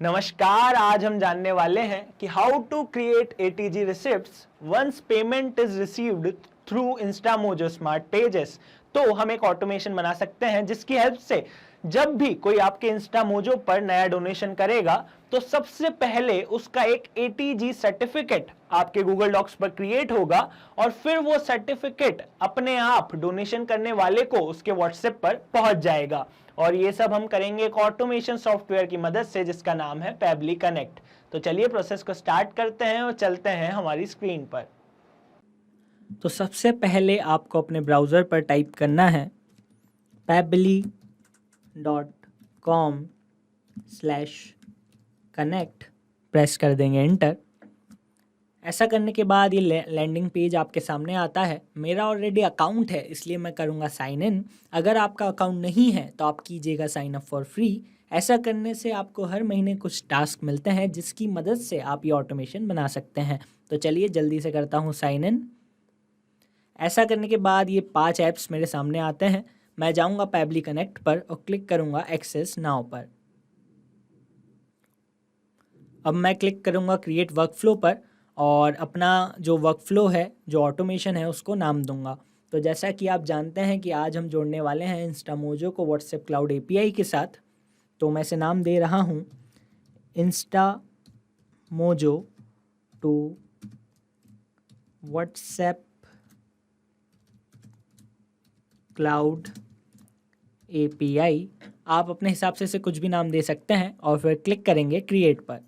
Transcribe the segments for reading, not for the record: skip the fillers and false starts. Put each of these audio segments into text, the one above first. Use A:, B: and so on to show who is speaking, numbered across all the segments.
A: नमस्कार। आज हम जानने वाले हैं कि how to create ATG receipts once payment is received through Instamojo smart pages. तो हम एक ऑटोमेशन बना सकते हैं जिसकी हेल्प से जब भी कोई आपके इंस्टामोजो पर नया डोनेशन करेगा तो सबसे पहले उसका एक एटीजी सर्टिफिकेट आपके गूगल डॉक्स पर क्रिएट होगा और फिर वो सर्टिफिकेट अपने आप डोनेशन करने वाले को उसके व्हाट्सएप पर पहुंच जाएगा। और ये सब हम करेंगे एक ऑटोमेशन सॉफ्टवेयर की मदद से जिसका नाम है पैबली कनेक्ट। तो चलिए प्रोसेस को स्टार्ट करते हैं और चलते हैं हमारी स्क्रीन पर।
B: तो सबसे पहले आपको अपने ब्राउज़र पर टाइप करना है pabbly.com/connect, प्रेस कर देंगे इंटर। ऐसा करने के बाद ये लैंडिंग पेज आपके सामने आता है। मेरा ऑलरेडी अकाउंट है इसलिए मैं करूँगा साइन इन। अगर आपका अकाउंट नहीं है तो आप कीजिएगा साइन अप फॉर फ्री। ऐसा करने से आपको हर महीने कुछ टास्क मिलते हैं जिसकी मदद से आप ये ऑटोमेशन बना सकते हैं। तो चलिए जल्दी से करता हूँ साइन इन। ऐसा करने के बाद ये 5 ऐप्स मेरे सामने आते हैं। मैं जाऊंगा पैबली कनेक्ट पर और क्लिक करूंगा एक्सेस नाउ पर। अब मैं क्लिक करूंगा क्रिएट वर्कफ्लो पर और अपना जो वर्कफ्लो है, जो ऑटोमेशन है, उसको नाम दूंगा। तो जैसा कि आप जानते हैं कि आज हम जोड़ने वाले हैं इंस्टामोजो को व्हाट्सएप क्लाउड एपीआई के साथ, तो मैं इसे नाम दे रहा हूँ Instamojo to WhatsApp cloud API. आप अपने हिसाब से इसे कुछ भी नाम दे सकते हैं और फिर क्लिक करेंगे क्रिएट पर।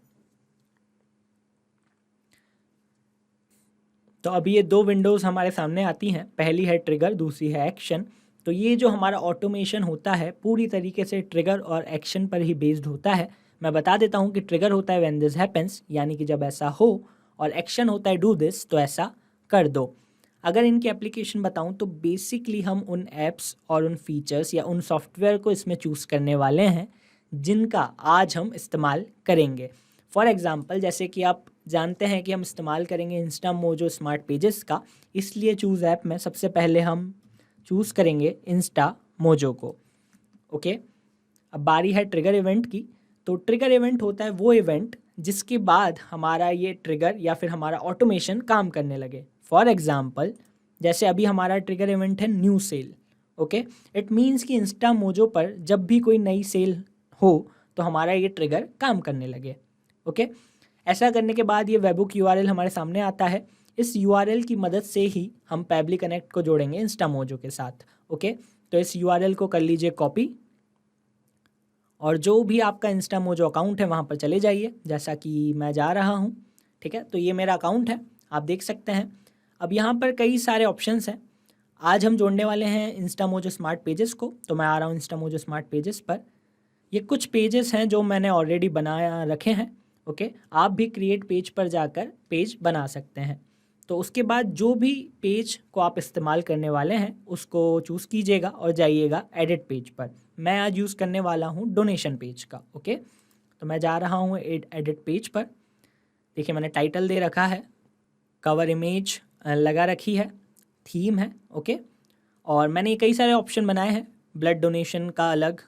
B: तो अभी ये 2 विंडोज़ हमारे सामने आती हैं। पहली है ट्रिगर, दूसरी है एक्शन। तो ये जो हमारा ऑटोमेशन होता है पूरी तरीके से ट्रिगर और एक्शन पर ही बेस्ड होता है। मैं बता देता हूँ कि ट्रिगर होता है व्हेन दिस हैपेंस, यानी कि जब ऐसा हो, और एक्शन होता है डू दिस, तो ऐसा कर दो। अगर इनकी एप्लीकेशन बताऊं तो बेसिकली हम उन ऐप्स और उन फीचर्स या उन सॉफ्टवेयर को इसमें चूज़ करने वाले हैं जिनका आज हम इस्तेमाल करेंगे। फॉर एग्ज़ाम्पल, जैसे कि आप जानते हैं कि हम इस्तेमाल करेंगे इंस्टामोजो स्मार्ट पेजेस का, इसलिए चूज़ ऐप में सबसे पहले हम चूज़ करेंगे इंस्टामोजो को। ओके, अब बारी है ट्रिगर इवेंट की। तो ट्रिगर इवेंट होता है वो इवेंट जिसके बाद हमारा ये ट्रिगर या फिर हमारा ऑटोमेशन काम करने लगे। फॉर एग्ज़ाम्पल, जैसे अभी हमारा ट्रिगर इवेंट है new sale. Okay, it means कि इंस्टामोजो पर जब भी कोई नई सेल हो तो हमारा ये ट्रिगर काम करने लगे। ओके, ऐसा करने के बाद ये वेबुक यूआरएल हमारे सामने आता है। इस यूआरएल की मदद से ही हम पैबली कनेक्ट को जोड़ेंगे इंस्टामोजो के साथ। ओके, तो इस यूआरएल को कर लीजिए कॉपी और जो भी आपका इंस्टामोजो अकाउंट है वहाँ पर चले जाइए, जैसा कि मैं जा रहा हूँ। ठीक है, तो ये मेरा अकाउंट है, आप देख सकते हैं। अब यहाँ पर कई सारे ऑप्शंस हैं। आज हम जोड़ने वाले हैं इंस्टामोजो स्मार्ट पेजेस को, तो मैं आ रहा हूँ इंस्टामोजो स्मार्ट पेजेस पर। ये कुछ पेजेस हैं जो मैंने ऑलरेडी बनाया रखे हैं। ओके, आप भी क्रिएट पेज पर जाकर पेज बना सकते हैं। तो उसके बाद जो भी पेज को आप इस्तेमाल करने वाले हैं उसको चूज़ कीजिएगा और जाइएगा एडिट पेज पर। मैं आज यूज़ करने वाला हूँ डोनेशन पेज का। ओके, तो मैं जा रहा हूँ एडिट पेज पर। देखिए मैंने टाइटल दे रखा है, कवर इमेज लगा रखी है, थीम है। ओके, और मैंने कई सारे ऑप्शन बनाए हैं, ब्लड डोनेशन का अलग,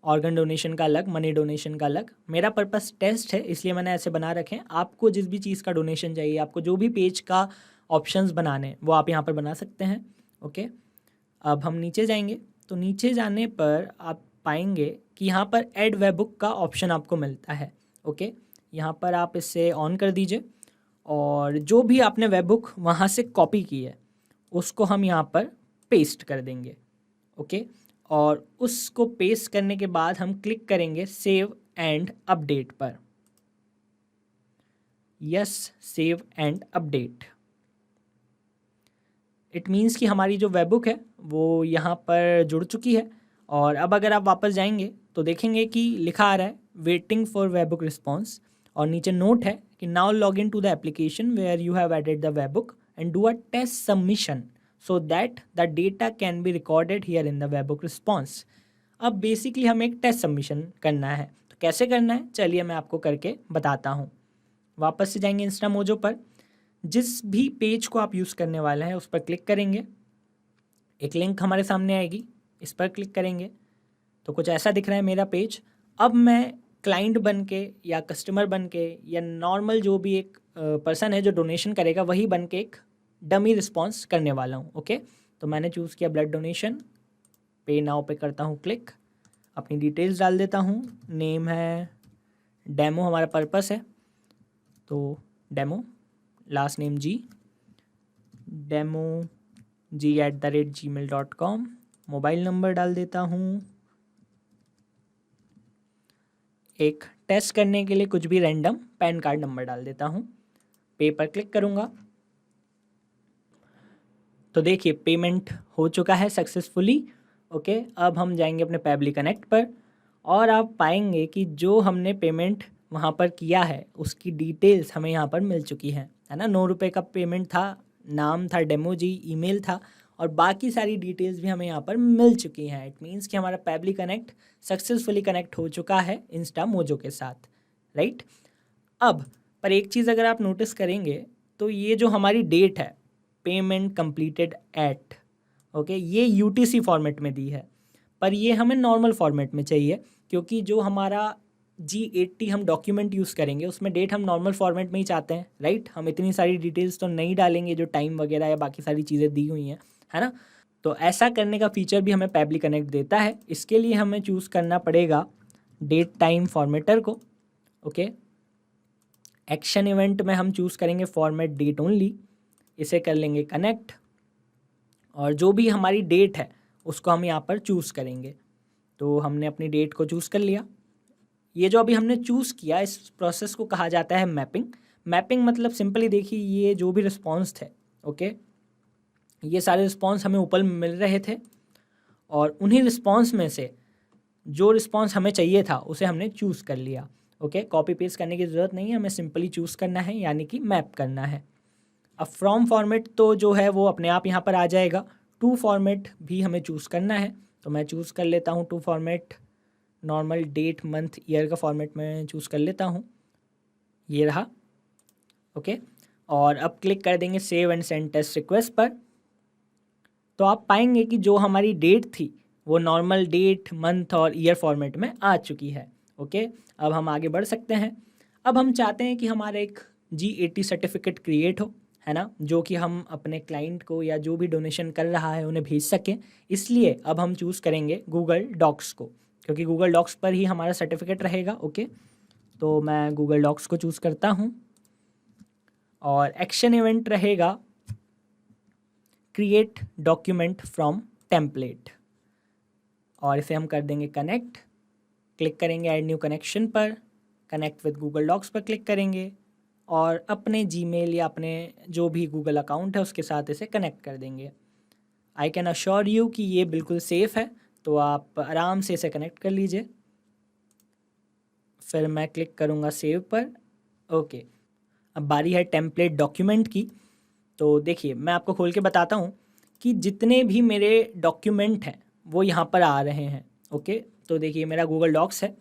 B: ऑर्गन डोनेशन का अलग, मनी डोनेशन का अलग। मेरा पर्पस टेस्ट है इसलिए मैंने ऐसे बना रखे हैं। आपको जिस भी चीज़ का डोनेशन चाहिए, आपको जो भी पेज का ऑप्शंस बनाने वो आप यहाँ पर बना सकते हैं। ओके, अब हम नीचे जाएंगे तो नीचे जाने पर आप पाएंगे कि यहाँ पर ऐड वेबबुक का ऑप्शन आपको मिलता है। ओके, यहाँ पर आप इसे ऑन कर दीजिए और जो भी आपने वेबबुक वहाँ से कॉपी की है उसको हम यहाँ पर पेस्ट कर देंगे। ओके, और उसको पेस्ट करने के बाद हम क्लिक करेंगे सेव एंड अपडेट पर। Yes, save and update. It means कि हमारी जो वेबबुक है वो यहाँ पर जुड़ चुकी है। और अब अगर आप वापस जाएंगे तो देखेंगे कि लिखा आ रहा है वेटिंग फॉर वेबबुक रिस्पॉन्स, और नीचे नोट है कि now log in to the application where you have added the webhook and do a test submission so that the data can be recorded here in the webhook response। अब basically हमें एक test submission करना है, तो कैसे करना है चलिए मैं आपको करके बताता हूँ। वापस से जाएंगे इंस्टामोजो पर, जिस भी पेज को आप यूज़ करने वाले हैं उस पर क्लिक करेंगे, एक लिंक हमारे सामने आएगी, इस पर क्लिक करेंगे तो कुछ ऐसा दिख रहा है मेरा पेज। अब मैं क्लाइंट बन के या कस्टमर बन के या नॉर्मल जो भी एक पर्सन है जो डोनेशन करेगा वही बन के एक डमी रिस्पॉन्स करने वाला हूँ। ओके, तो मैंने चूज़ किया ब्लड डोनेशन, पे नाउ पे करता हूँ क्लिक, अपनी डिटेल्स डाल देता हूँ, नेम है डेमो, हमारा पर्पस है तो डेमो, लास्ट नेम जी, डेमो g@gmail.com, मोबाइल नंबर डाल देता हूँ, एक टेस्ट करने के लिए कुछ भी रैंडम पैन कार्ड नंबर डाल देता हूँ, पे पर क्लिक करूँगा। तो देखिए पेमेंट हो चुका है सक्सेसफुली। ओके, अब हम जाएंगे अपने पेबली कनेक्ट पर और आप पाएंगे कि जो हमने पेमेंट वहाँ पर किया है उसकी डिटेल्स हमें यहाँ पर मिल चुकी है ना। 9 रुपये का पेमेंट था, नाम था डेमो जी, ईमेल था और बाकी सारी डिटेल्स भी हमें यहाँ पर मिल चुकी हैं। इट मीन्स कि हमारा पेबली कनेक्ट सक्सेसफुली कनेक्ट हो चुका है इंस्टामोजो के साथ, राइट। अब पर एक चीज़ अगर आप नोटिस करेंगे तो ये जो हमारी डेट है पेमेंट कंप्लीटेड एट, ओके, ये यूटीसी फॉर्मेट में दी है, पर ये हमें नॉर्मल फॉर्मेट में चाहिए क्योंकि जो हमारा G80 हम डॉक्यूमेंट यूज़ करेंगे उसमें डेट हम नॉर्मल फॉर्मेट में ही चाहते हैं, राइट। हम इतनी सारी डिटेल्स तो नहीं डालेंगे जो टाइम वगैरह या बाकी सारी चीज़ें दी हुई हैं, है ना। तो ऐसा करने का फीचर भी हमें पेबली कनेक्ट देता है। इसके लिए हमें चूज़ करना पड़ेगा डेट टाइम फॉर्मेटर को। ओके, एक्शन इवेंट में हम चूज़ करेंगे फॉर्मेट डेट ओनली, इसे कर लेंगे कनेक्ट और जो भी हमारी डेट है उसको हम यहाँ पर चूज़ करेंगे। तो हमने अपनी डेट को चूज़ कर लिया। ये जो अभी हमने चूज़ किया इस प्रोसेस को कहा जाता है मैपिंग। मैपिंग मतलब सिंपली देखिए ये जो भी रिस्पॉन्स थे, ओके, ये सारे रिस्पॉन्स हमें ऊपर मिल रहे थे और उन्हीं रिस्पॉन्स में से जो रिस्पॉन्स हमें चाहिए था उसे हमने चूज़ कर लिया। ओके, कॉपी पेस्ट करने की ज़रूरत नहीं है, हमें सिंपली चूज़ करना है यानी कि मैप करना है। अब फ्रॉम फॉर्मेट तो जो है वो अपने आप यहाँ पर आ जाएगा। टू फॉर्मेट भी हमें चूज़ करना है तो मैं चूज़ कर लेता हूँ to format, normal date month year का फॉर्मेट मैं चूज़ कर लेता हूँ, ये रहा। ओके, और अब क्लिक कर देंगे save and send test request पर। तो आप पाएंगे कि जो हमारी डेट थी वो नॉर्मल डेट मंथ और ईयर फॉर्मेट में आ चुकी है। ओके, अब हम आगे बढ़ सकते हैं। अब हम चाहते हैं कि हमारा एक G80 सर्टिफिकेट क्रिएट हो, है ना, जो कि हम अपने क्लाइंट को या जो भी डोनेशन कर रहा है उन्हें भेज सकें। इसलिए अब हम चूज़ करेंगे गूगल डॉक्स को क्योंकि गूगल डॉक्स पर ही हमारा सर्टिफिकेट रहेगा। ओके, तो मैं गूगल डॉक्स को चूज़ करता हूँ और एक्शन इवेंट रहेगा क्रिएट डॉक्यूमेंट फ्रॉम टेम्पलेट और इसे हम कर देंगे कनेक्ट। क्लिक करेंगे ऐड न्यू कनेक्शन पर, कनेक्ट विद गूगल डॉक्स पर क्लिक करेंगे और अपने जीमेल या अपने जो भी गूगल अकाउंट है उसके साथ इसे कनेक्ट कर देंगे। आई कैन अश्योर यू कि ये बिल्कुल सेफ़ है, तो आप आराम से इसे कनेक्ट कर लीजिए। फिर मैं क्लिक करूँगा सेव पर। ओके, अब बारी है टेम्पलेट डॉक्यूमेंट की। तो देखिए मैं आपको खोल के बताता हूँ कि जितने भी मेरे डॉक्यूमेंट हैं वो यहाँ पर आ रहे हैं। ओके, तो देखिए मेरा गूगल डॉक्स है,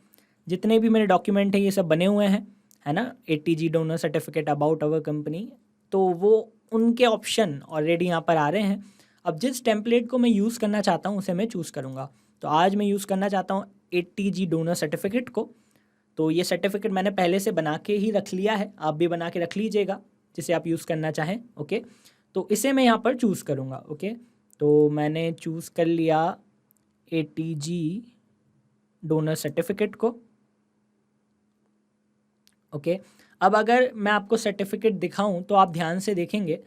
B: जितने भी मेरे डॉक्यूमेंट हैं ये सब बने हुए हैं, है ना। ATG donor certificate about our company, तो वो उनके ऑप्शन ऑलरेडी यहाँ पर आ रहे हैं। अब जिस टेम्पलेट को मैं यूज़ करना चाहता हूँ उसे मैं चूज़ करूँगा। तो आज मैं यूज़ करना चाहता हूँ ATG डोनर सर्टिफिकेट को। तो ये सर्टिफिकेट मैंने पहले से बना के ही रख लिया है, आप भी बना के रख लीजिएगा जिसे आप यूज़ करना चाहें। ओके, तो इसे मैं यहाँ पर चूज़ करूँगा। ओके, तो मैंने चूज़ कर लिया ATG डोनर सर्टिफिकेट को। ओके, अब अगर मैं आपको सर्टिफिकेट दिखाऊं तो आप ध्यान से देखेंगे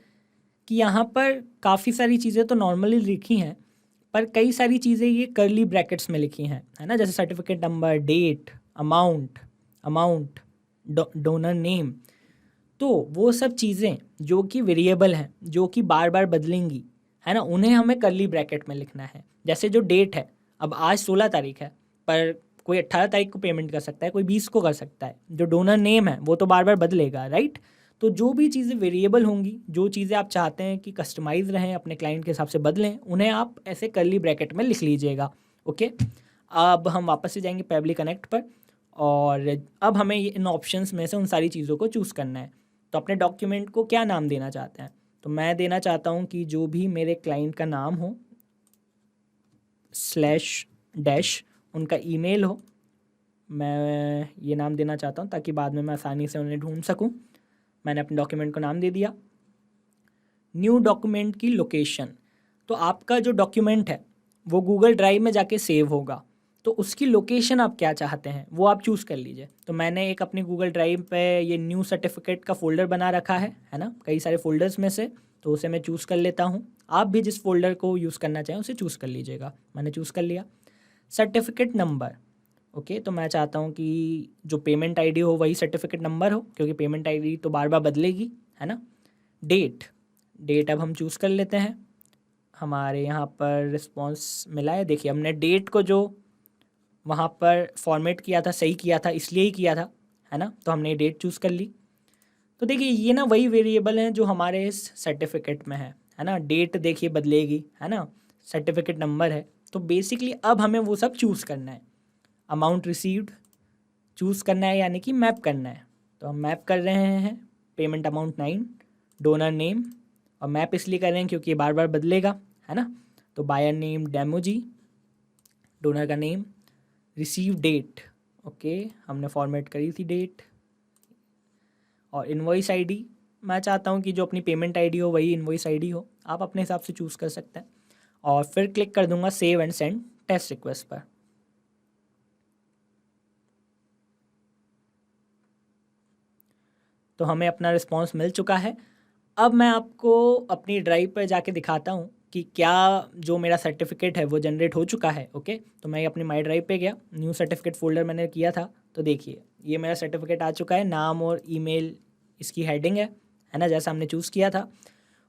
B: कि यहाँ पर काफ़ी सारी चीज़ें तो नॉर्मली लिखी हैं पर कई सारी चीज़ें ये कर्ली ब्रैकेट्स में लिखी हैं, है ना, जैसे certificate number, date, amount, donor name. तो वो सब चीज़ें जो कि वेरिएबल हैं, जो कि बार बार बदलेंगी, है ना, उन्हें हमें कर्ली ब्रैकेट में लिखना है। जैसे जो डेट है, अब आज 16 तारीख है पर कोई 18 तारीख को पेमेंट कर सकता है, कोई 20 को कर सकता है। जो डोनर नेम है वो तो बार बार बदलेगा, राइट। तो जो भी चीज़ें वेरिएबल होंगी, जो चीज़ें आप चाहते हैं कि कस्टमाइज रहें, अपने क्लाइंट के हिसाब से बदलें, उन्हें आप ऐसे कर्ली ब्रैकेट में लिख लीजिएगा। ओके, अब हम वापस से जाएंगे पेबली कनेक्ट पर और अब हमें इन ऑप्शंस में से उन सारी चीज़ों को चूज़ करना है। तो अपने डॉक्यूमेंट को क्या नाम देना चाहते हैं, तो मैं देना चाहता हूँ कि जो भी मेरे क्लाइंट का नाम हो / उनका ईमेल हो मैं ये नाम देना चाहता हूँ ताकि बाद में मैं आसानी से उन्हें ढूंढ सकूँ। मैंने अपने डॉक्यूमेंट को नाम दे दिया। न्यू डॉक्यूमेंट की लोकेशन, तो आपका जो डॉक्यूमेंट है वो गूगल ड्राइव में जाके सेव होगा, तो उसकी लोकेशन आप क्या चाहते हैं वो आप चूज़ कर लीजिए। तो मैंने एक अपनी गूगल ड्राइव पे ये न्यू सर्टिफिकेट का फ़ोल्डर बना रखा है ना, कई सारे फ़ोल्डर्स में से, तो उसे मैं चूज़ कर लेता हूँ। आप भी जिस फोल्डर को यूज़ करना चाहें उसे चूज़ कर लीजिएगा। मैंने चूज़ कर लिया। सर्टिफिकेट नंबर, ओके, तो मैं चाहता हूँ कि जो पेमेंट आईडी हो वही सर्टिफिकेट नंबर हो, क्योंकि पेमेंट आईडी तो बार बार बदलेगी, है ना। डेट अब हम चूज़ कर लेते हैं। हमारे यहाँ पर रिस्पॉन्स मिला है, देखिए हमने डेट को जो वहाँ पर फॉर्मेट किया था, सही किया था, इसलिए ही किया था, है ना। तो हमने डेट चूज़ कर ली। तो देखिए ये ना वही वेरिएबल हैं जो हमारे इस सर्टिफिकेट में है ना। डेट देखिए बदलेगी, है ना, सर्टिफिकेट नंबर है। तो बेसिकली अब हमें वो सब चूज़ करना है। अमाउंट रिसीव्ड चूज़ करना है, यानी कि मैप करना है। तो हम मैप कर रहे हैं पेमेंट अमाउंट 9, डोनर नेम, और मैप इसलिए कर रहे हैं क्योंकि ये बार बार बदलेगा, है ना। तो बायर नेम डेमोजी, डोनर का नेम, रिसीव डेट, ओके, हमने फॉर्मेट करी थी डेट, और इनवॉइस आईडी मैं चाहता हूँ कि जो अपनी पेमेंट आईडी हो वही इनवॉइस आईडी हो, आप अपने हिसाब से चूज़ कर सकते हैं। और फिर क्लिक कर दूंगा save and send test request पर। तो हमें अपना रिस्पांस मिल चुका है। अब मैं आपको अपनी ड्राइव पर जाके दिखाता हूँ कि क्या जो मेरा सर्टिफिकेट है वो जनरेट हो चुका है। ओके, तो मैं अपनी माई ड्राइव पे गया, न्यू सर्टिफिकेट फोल्डर मैंने किया था, तो देखिए ये मेरा सर्टिफिकेट आ चुका है। नाम और ईमेल इसकी हेडिंग है ना, जैसा हमने चूज़ किया था।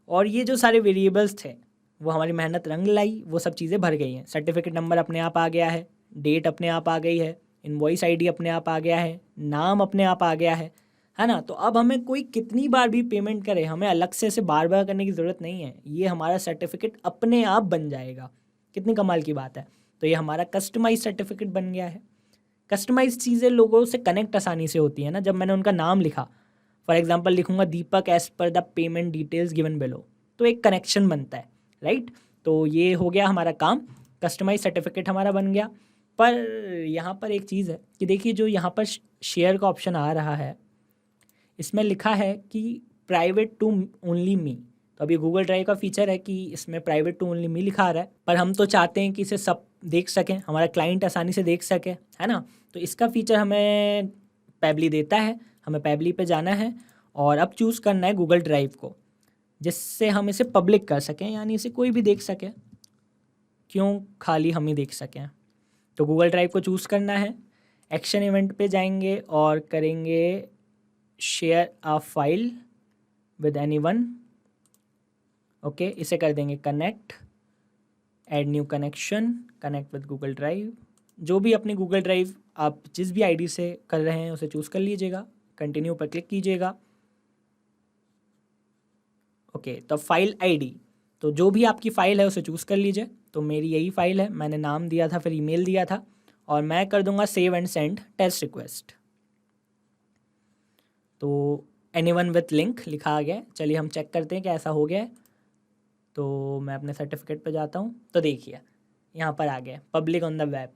B: और ये जो सारे वेरिएबल्स थे वो हमारी मेहनत रंग लाई, वो सब चीज़ें भर गई हैं। सर्टिफिकेट नंबर अपने आप आ गया है, डेट अपने आप आ गई है, इनवॉइस आईडी अपने आप आ गया है, नाम अपने आप आ गया है ना। तो अब हमें कोई कितनी बार भी पेमेंट करे, हमें अलग से इसे बार बार करने की ज़रूरत नहीं है। ये हमारा सर्टिफिकेट अपने आप बन जाएगा। कितनी कमाल की बात है। तो ये हमारा कस्टमाइज सर्टिफिकेट बन गया है। कस्टमाइज चीज़ें लोगों से कनेक्ट आसानी से होती है ना। जब मैंने उनका नाम लिखा, फॉर एग्जांपल लिखूंगा Deepak as per the payment details given below, तो एक कनेक्शन बनता है, राइट। तो ये हो गया हमारा काम, कस्टमाइज सर्टिफिकेट हमारा बन गया। पर यहाँ पर एक चीज़ है कि देखिए जो यहाँ पर शेयर का ऑप्शन आ रहा है, इसमें लिखा है कि प्राइवेट टू ओनली मी। तो अभी गूगल ड्राइव का फीचर है कि इसमें प्राइवेट टू ओनली मी लिखा आ रहा है, पर हम तो चाहते हैं कि इसे सब देख सकें, हमारा क्लाइंट आसानी से देख सके, है ना। तो इसका फीचर हमें पैबली देता है। हमें पैबली पे जाना है और अब चूज़ करना है गूगल ड्राइव को, जिससे हम इसे पब्लिक कर सकें, यानी इसे कोई भी देख सके, क्यों खाली हम ही देख सकें। तो गूगल ड्राइव को चूज़ करना है, एक्शन इवेंट पे जाएंगे और करेंगे share a file with anyone. Okay, इसे कर देंगे connect, add new connection, connect with Google drive. जो भी अपनी गूगल ड्राइव आप जिस भी आईडी से कर रहे हैं उसे चूज़ कर लीजिएगा, कंटिन्यू पर क्लिक कीजिएगा। ओके, तो फाइल आईडी, तो जो भी आपकी फ़ाइल है उसे चूज़ कर लीजिए। तो मेरी यही फ़ाइल है, मैंने नाम दिया था, फिर ईमेल दिया था, और मैं कर दूंगा save and send test request. तो एनीवन विथ लिंक लिखा आ गया। चलिए हम चेक करते हैं कि ऐसा हो गया है। तो मैं अपने सर्टिफिकेट पे जाता हूँ, तो देखिए यहाँ पर आ गया public on the web,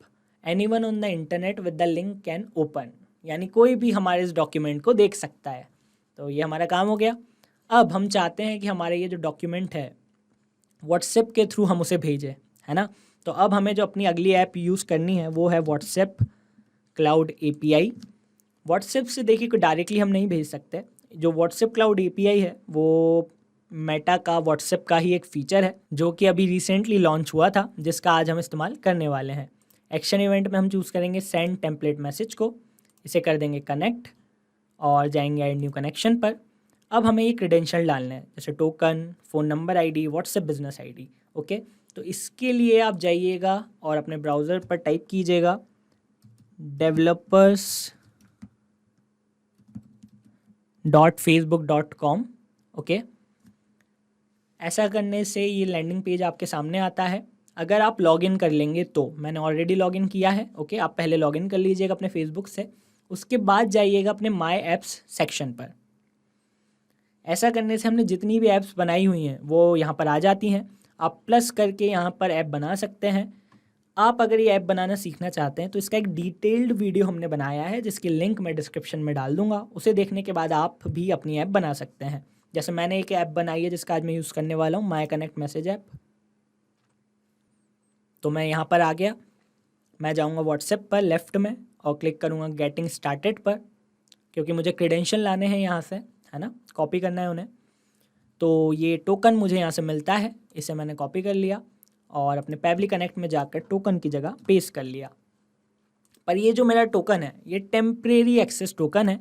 B: anyone on the internet with the link can open, यानी कोई भी हमारे इस डॉक्यूमेंट को देख सकता है। तो ये हमारा काम हो गया। अब हम चाहते हैं कि हमारे ये जो डॉक्यूमेंट है व्हाट्सएप के थ्रू हम उसे भेजें, है ना। तो अब हमें जो अपनी अगली ऐप यूज़ करनी है वो है व्हाट्सएप क्लाउड एपीआई। व्हाट्सएप से देखिए कोई डायरेक्टली हम नहीं भेज सकते। जो व्हाट्सएप क्लाउड एपीआई है वो मेटा का व्हाट्सएप का ही एक फ़ीचर है, जो कि अभी रिसेंटली लॉन्च हुआ था, जिसका आज हम इस्तेमाल करने वाले हैं। एक्शन इवेंट में हम चूज़ करेंगे सेंड टेम्पलेट मैसेज को, इसे कर देंगे कनेक्ट और जाएंगे ऐड न्यू कनेक्शन पर। अब हमें ये क्रेडेंशियल डालने हैं, जैसे token, phone number ID, WhatsApp business ID. Okay, तो इसके लिए आप जाइएगा और अपने ब्राउज़र पर टाइप कीजिएगा developers.facebook.com। ओके, ऐसा करने से ये लैंडिंग पेज आपके सामने आता है। अगर आप लॉगिन कर लेंगे तो, मैंने ऑलरेडी लॉगिन किया है। ओके, आप पहले लॉगिन कर लीजिएगा अपने फेसबुक से, उसके बाद जाइएगा अपने माई ऐप्स सेक्शन पर। ऐसा करने से हमने जितनी भी ऐप्स बनाई हुई हैं वो यहाँ पर आ जाती हैं। आप प्लस करके यहाँ पर ऐप बना सकते हैं। आप अगर ये ऐप बनाना सीखना चाहते हैं तो इसका एक डिटेल्ड वीडियो हमने बनाया है जिसकी लिंक मैं डिस्क्रिप्शन में डाल दूंगा। उसे देखने के बाद आप भी अपनी ऐप बना सकते हैं। जैसे मैंने एक ऐप बनाई है जिसका आज मैं यूज़ करने वाला हूँ, माई कनेक्ट मैसेज ऐप। तो मैं यहाँ पर आ गया, मैं जाऊँगा व्हाट्सएप पर लेफ़्ट में और क्लिक करूँगा गेटिंग स्टार्टेड पर, क्योंकि मुझे क्रेडेंशियल लाने हैं यहाँ से, है ना, कॉपी करना है उन्हें। तो ये टोकन मुझे यहाँ से मिलता है, इसे मैंने कॉपी कर लिया और अपने पेबली कनेक्ट में जाकर टोकन की जगह पेस्ट कर लिया। पर ये जो मेरा टोकन है ये टेम्परेरी एक्सेस टोकन है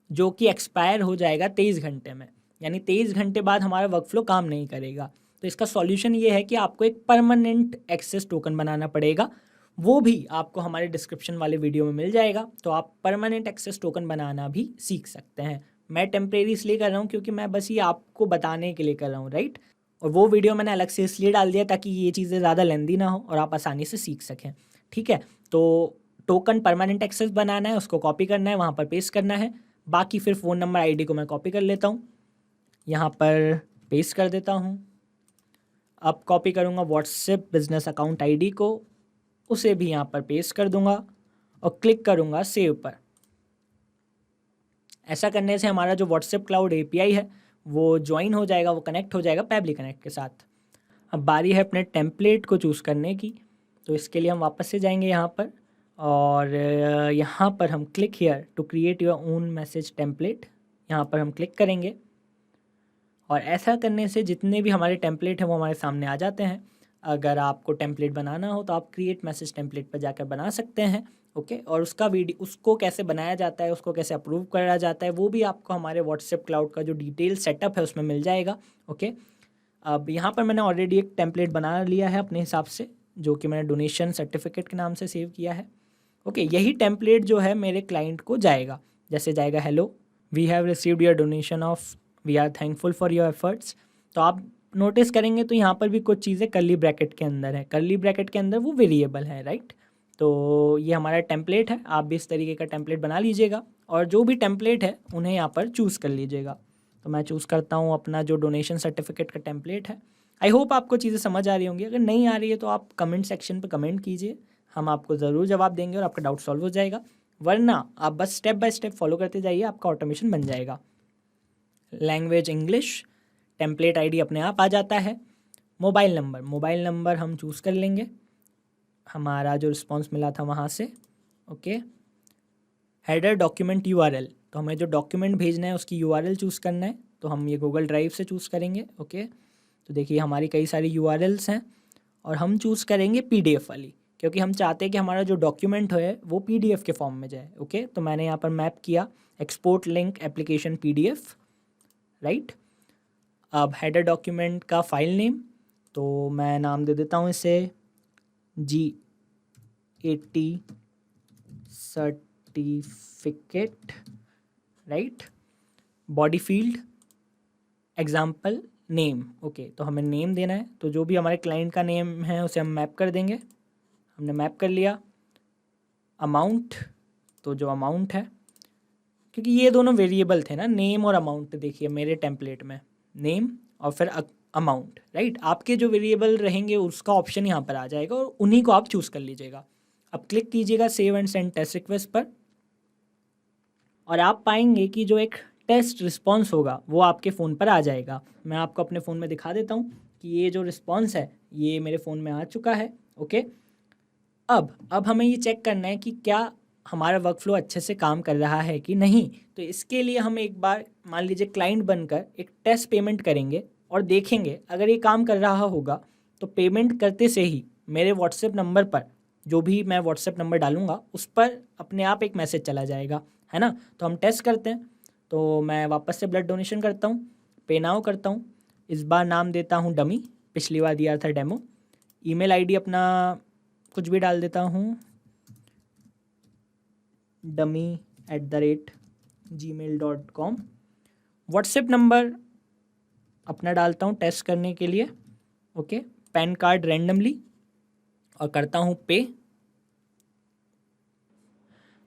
B: जो कि एक्सपायर हो जाएगा 23 घंटे में, यानी 23 घंटे बाद हमारा वर्कफ्लो काम नहीं करेगा। तो इसका सॉल्यूशन ये है कि आपको एक परमानेंट एक्सेस टोकन बनाना पड़ेगा, वो भी आपको हमारे डिस्क्रिप्शन वाले वीडियो में मिल जाएगा। तो आप परमानेंट एक्सेस टोकन बनाना भी सीख सकते हैं। मैं टेम्परेरी इसलिए कर रहा हूँ क्योंकि मैं बस ये आपको बताने के लिए कर रहा हूँ, राइट। और वो वीडियो मैंने अलग से इसलिए डाल दिया ताकि ये चीज़ें ज़्यादा लेंदी ना हो और आप आसानी से सीख सकें, ठीक है। तो टोकन परमानेंट एक्सेस बनाना है, उसको कॉपी करना है, वहाँ पर पेस्ट करना है। बाकी फिर फ़ोन नंबर आईडी को मैं कॉपी कर लेता हूँ, यहाँ पर पेस्ट कर देता हूँ। अब कॉपी करूँगा व्हाट्सएप बिजनेस अकाउंट आईडी को, उसे भी यहाँ पर पेस्ट कर दूँगा और क्लिक करूँगा सेव पर। ऐसा करने से हमारा जो व्हाट्सएप क्लाउड एपीआई है वो ज्वाइन हो जाएगा, वो कनेक्ट हो जाएगा पेबली कनेक्ट के साथ। अब बारी है अपने टेम्पलेट को चूज़ करने की। तो इसके लिए हम वापस से जाएंगे यहाँ पर और यहाँ पर हम click here to create your own message template, यहाँ पर हम क्लिक करेंगे और ऐसा करने से जितने भी हमारे टेम्पलेट हैं वो हमारे सामने आ जाते हैं। अगर आपको टेम्पलेट बनाना हो तो आप क्रिएट मैसेज टेम्पलेट पर जाकर बना सकते हैं, ओके। और उसका वीडियो, उसको कैसे बनाया जाता है, उसको कैसे अप्रूव करा जाता है, वो भी आपको हमारे व्हाट्सएप क्लाउड का जो डिटेल सेटअप है उसमें मिल जाएगा, ओके। अब यहाँ पर मैंने ऑलरेडी एक टेम्पलेट बना लिया है अपने हिसाब से, जो कि मैंने डोनेशन सर्टिफिकेट के नाम से सेव किया है, ओके। यही टेम्पलेट जो है मेरे क्लाइंट को जाएगा, जैसे जाएगा hello we have received your donation of, we are thankful for your efforts. तो आप नोटिस करेंगे तो यहाँ पर भी कुछ चीज़ें कर्ली ब्रैकेट के अंदर है, कर्ली ब्रैकेट के अंदर वो वेरिएबल है, राइट। तो ये हमारा टेम्पलेट है, आप भी इस तरीके का टेम्पलेट बना लीजिएगा और जो भी टेम्पलेट है उन्हें यहाँ पर चूज़ कर लीजिएगा। तो मैं चूज़ करता हूँ अपना जो डोनेशन सर्टिफिकेट का टेम्पलेट है। आई होप आपको चीज़ें समझ आ रही होंगी। अगर नहीं आ रही है तो आप कमेंट सेक्शन पर कमेंट कीजिए, हम आपको ज़रूर जवाब देंगे और आपका डाउट सॉल्व हो जाएगा। वरना आप बस स्टेप बाय स्टेप फॉलो करते जाइए, आपका ऑटोमेशन बन जाएगा। लैंग्वेज इंग्लिश, टेम्पलेट आईडी अपने आप आ जाता है। मोबाइल नंबर हम चूज़ कर लेंगे, हमारा जो रिस्पांस मिला था वहाँ से, ओके। हेडर डॉक्यूमेंट यूआरएल, तो हमें जो डॉक्यूमेंट भेजना है उसकी यूआरएल चूज़ करना है, तो हम ये गूगल ड्राइव से चूज़ करेंगे, ओके। तो देखिए हमारी कई सारी यूआरएल्स हैं और हम चूज़ करेंगे पीडीएफ वाली, क्योंकि हम चाहते हैं कि हमारा जो डॉक्यूमेंट है वो पीडीएफ के फॉर्म में जाए, ओके। तो मैंने यहाँ पर मैप किया export link application PDF, right. अब हेडर डॉक्यूमेंट का फाइल नेम, तो मैं नाम दे देता हूँ इसे G80 certificate, right. Body field example name, okay. तो हमें नेम देना है, तो जो भी हमारे क्लाइंट का नेम है उसे हम मैप कर देंगे। हमने मैप कर लिया। अमाउंट, तो जो अमाउंट है, क्योंकि ये दोनों वेरिएबल थे ना, नेम और अमाउंट, देखिए मेरे टेम्पलेट में नेम और फिर अमाउंट, राइट। आपके जो वेरिएबल रहेंगे उसका ऑप्शन यहाँ पर आ जाएगा और उन्हीं को आप चूज़ कर लीजिएगा। अब क्लिक कीजिएगा save and send test request पर और आप पाएंगे कि जो एक टेस्ट रिस्पॉन्स होगा वो आपके फ़ोन पर आ जाएगा। मैं आपको अपने फ़ोन में दिखा देता हूँ कि ये जो रिस्पॉन्स है ये मेरे फ़ोन में आ चुका है, ओके। अब हमें ये चेक करना है कि क्या हमारा वर्कफ्लो अच्छे से काम कर रहा है कि नहीं। तो इसके लिए हम एक बार मान लीजिए क्लाइंट बनकर एक टेस्ट पेमेंट करेंगे और देखेंगे अगर ये काम कर रहा होगा तो पेमेंट करते से ही मेरे व्हाट्सएप नंबर पर, जो भी मैं व्हाट्सएप नंबर डालूंगा उस पर अपने आप एक मैसेज चला जाएगा, है ना। तो हम टेस्ट करते हैं। तो मैं वापस से ब्लड डोनेशन करता हूँ, पे नाउ करता हूँ। इस बार नाम देता हूँ डमी, पिछली बार दिया था डेमो। ईमेल आईडी अपना कुछ भी डाल देता हूँ, dummy@gmail.com। व्हाट्सएप नंबर अपना डालता हूँ टेस्ट करने के लिए, ओके। पैन कार्ड रैंडमली और करता हूँ पे।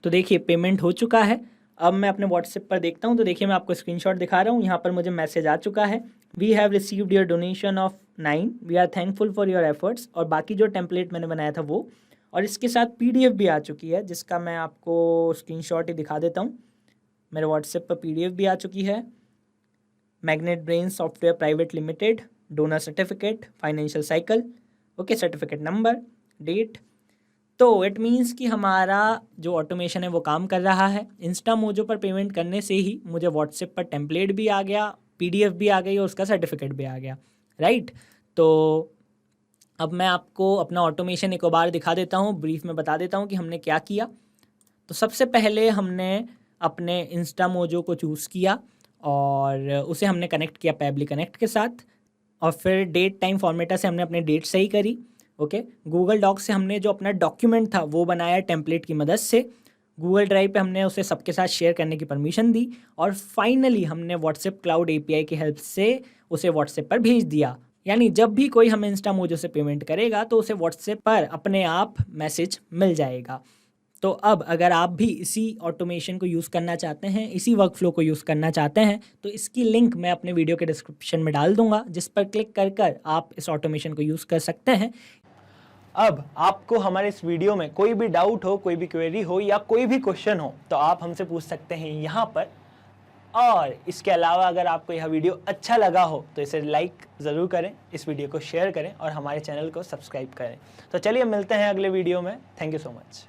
B: तो देखिए पेमेंट हो चुका है। अब मैं अपने व्हाट्सएप पर देखता हूँ, तो देखिए मैं आपको स्क्रीनशॉट दिखा रहा हूँ। यहाँ पर मुझे मैसेज आ चुका है, we have received your donation of 9, we are thankful for your efforts, और बाकी जो टेम्पलेट मैंने बनाया था वो, और इसके साथ PDF भी आ चुकी है, जिसका मैं आपको स्क्रीनशॉट ही दिखा देता हूँ। मेरे व्हाट्सएप पर PDF भी आ चुकी है, magnet brain software private limited, donor certificate, financial cycle, okay, certificate number, date. तो इट मीन्स कि हमारा जो ऑटोमेशन है वो काम कर रहा है। इंस्टामोजो पर पेमेंट करने से ही मुझे व्हाट्सएप पर टेम्पलेट भी आ गया, PDF भी आ गई और उसका सर्टिफिकेट भी आ गया, राइट। तो अब मैं आपको अपना ऑटोमेशन एक बार दिखा देता हूँ, ब्रीफ में बता देता हूँ कि हमने क्या किया। तो सबसे पहले हमने अपने इंस्टामोजो को चूज़ किया और उसे हमने कनेक्ट किया पैबली कनेक्ट के साथ, और फिर डेट टाइम फॉर्मेटर से हमने अपनी डेट सही करी, ओके। गूगल डॉक से हमने जो अपना डॉक्यूमेंट था वो बनाया टेम्पलेट की मदद से, गूगल ड्राइव पे हमने उसे सबके साथ शेयर करने की परमिशन दी, और फाइनली हमने व्हाट्सएप क्लाउड API की हेल्प से उसे व्हाट्सएप पर भेज दिया। यानी जब भी कोई हमें इंस्टामोजो से पेमेंट करेगा तो उसे व्हाट्सएप पर अपने आप मैसेज मिल जाएगा। तो अब अगर आप भी इसी ऑटोमेशन को यूज़ करना चाहते हैं, इसी वर्कफ्लो को यूज़ करना चाहते हैं, तो इसकी लिंक मैं अपने वीडियो के डिस्क्रिप्शन में डाल दूंगा, जिस पर क्लिक कर आप इस ऑटोमेशन को यूज़ कर सकते हैं।
A: अब आपको हमारे इस वीडियो में कोई भी डाउट हो, कोई भी क्वेरी हो या कोई भी क्वेश्चन हो तो आप हमसे पूछ सकते हैं यहाँ पर। और इसके अलावा अगर आपको यह वीडियो अच्छा लगा हो तो इसे लाइक ज़रूर करें, इस वीडियो को शेयर करें और हमारे चैनल को सब्सक्राइब करें। तो चलिए मिलते हैं अगले वीडियो में। Thank you so much.